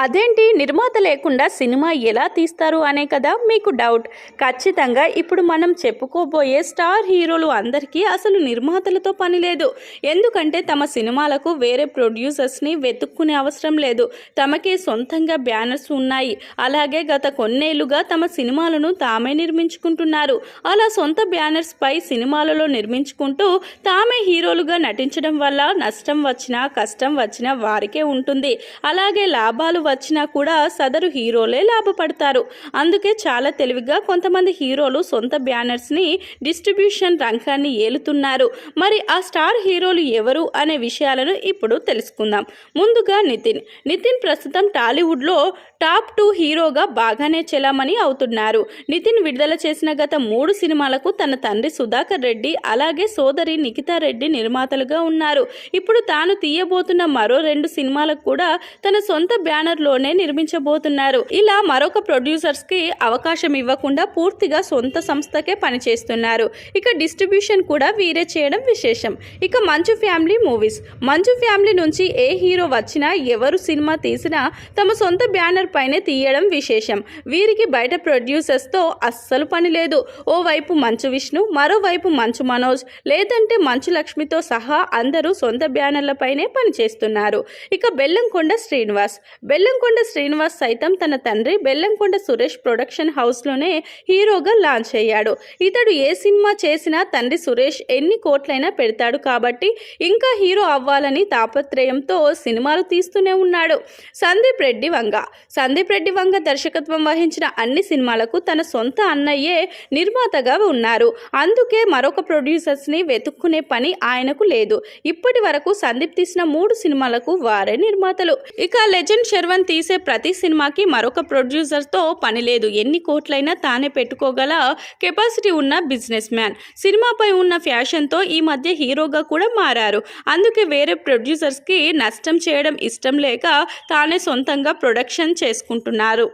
అదేంటి నిర్మాత లేకుండా సినిమా ఎలా తీస్తారు అనే కదా మీకు డౌట్. ఖచ్చితంగా ఇప్పుడు మనం చెప్పుకోబోయే స్టార్ హీరోలు అందరికీ అసలు నిర్మాతలతో పని లేదు. ఎందుకంటే తమ సినిమాలకు వేరే ప్రొడ్యూసర్స్ని వెతుక్కునే అవసరం లేదు. తమకే సొంతంగా బ్యానర్స్ ఉన్నాయి. అలాగే గత కొన్నేళ్లుగా తమ సినిమాలను తామే నిర్మించుకుంటున్నారు. అలా సొంత బ్యానర్స్ పై సినిమాలలో నిర్మించుకుంటూ తామే హీరోలుగా నటించడం వల్ల నష్టం వచ్చినా కష్టం వచ్చినా వారికే ఉంటుంది. అలాగే లాభాలు వచ్చినా కూడా సదరు హీరోలే లాభపడతారు. అందుకే చాలా తెలివిగా కొంతమంది హీరోలు సొంత బ్యానర్స్ని డిస్ట్రిబ్యూషన్ రంగాన్ని ఏలుతున్నారు. మరి ఆ స్టార్ హీరోలు ఎవరు అనే విషయాలను ఇప్పుడు తెలుసుకుందాం. ముందుగా నితిన్ ప్రస్తుతం టాలీవుడ్లో టాప్ 2 హీరోగా బాగానే చెలామణి అవుతున్నారు. నితిన్ విడుదల చేసిన గత 3 సినిమాలకు తన తండ్రి సుధాకర్ రెడ్డి అలాగే సోదరి నిఖితా రెడ్డి నిర్మాతలుగా ఉన్నారు. ఇప్పుడు తాను తీయబోతున్న మరో 2 సినిమాలకు కూడా తన సొంత బ్యానర్లోనే నిర్మించబోతున్నారు. ఇలా మరొక ప్రొడ్యూసర్స్కి అవకాశం ఇవ్వకుండా పూర్తిగా సొంత సంస్థకే పనిచేస్తున్నారు. ఇక డిస్ట్రిబ్యూషన్ కూడా వీరే చేయడం విశేషం. ఇక మంచు ఫ్యామిలీ మూవీస్. మంచు ఫ్యామిలీ నుంచి ఏ హీరో వచ్చినా ఎవరు సినిమా తీసినా తమ సొంత బ్యానర్ పైనే తీయడం విశేషం. వీరికి బయట ప్రొడ్యూసర్స్తో అస్సలు పని లేదు. ఓవైపు మంచు విష్ణు, మరోవైపు మంచు మనోజ్, లేదంటే మంచు లక్ష్మితో సహా అందరూ సొంత బ్యానర్లపైనే పనిచేస్తున్నారు. ఇక బెల్లంకొండ శ్రీనివాస్ సైతం తన తండ్రి బెల్లంకొండ సురేష్ ప్రొడక్షన్ హౌస్లోనే హీరోగా లాంచ్ అయ్యాడు. ఇతడు ఏ సినిమా చేసినా తండ్రి సురేష్ ఎన్ని కోట్లైనా పెడతాడు కాబట్టి ఇంకా హీరో అవ్వాలని తాపత్రయంతో సినిమాలు తీస్తూనే ఉన్నాడు. సందీప్ రెడ్డి వంగ దర్శకత్వం వహించిన అన్ని సినిమాలకు తన సొంత అన్నయ్యే నిర్మాతగా ఉన్నారు. అందుకే మరొక ప్రొడ్యూసర్స్ని వెతుక్కునే పని ఆయనకు లేదు. ఇప్పటి వరకు సందీప్ తీసిన 3 సినిమాలకు వారే నిర్మాతలు. ఇక లెజెండ్ శర్వన్ తీసే ప్రతి సినిమాకి మరొక ప్రొడ్యూసర్తో పని లేదు. ఎన్ని కోట్లైనా తానే పెట్టుకోగల కెపాసిటీ ఉన్న బిజినెస్ మ్యాన్. సినిమాపై ఉన్న ఫ్యాషన్తో ఈ మధ్య హీరోగా కూడా మారారు. అందుకే వేరే ప్రొడ్యూసర్స్కి నష్టం చేయడం ఇష్టం లేక తానే సొంతంగా ప్రొడక్షన్ చేసుకుంటున్నారు.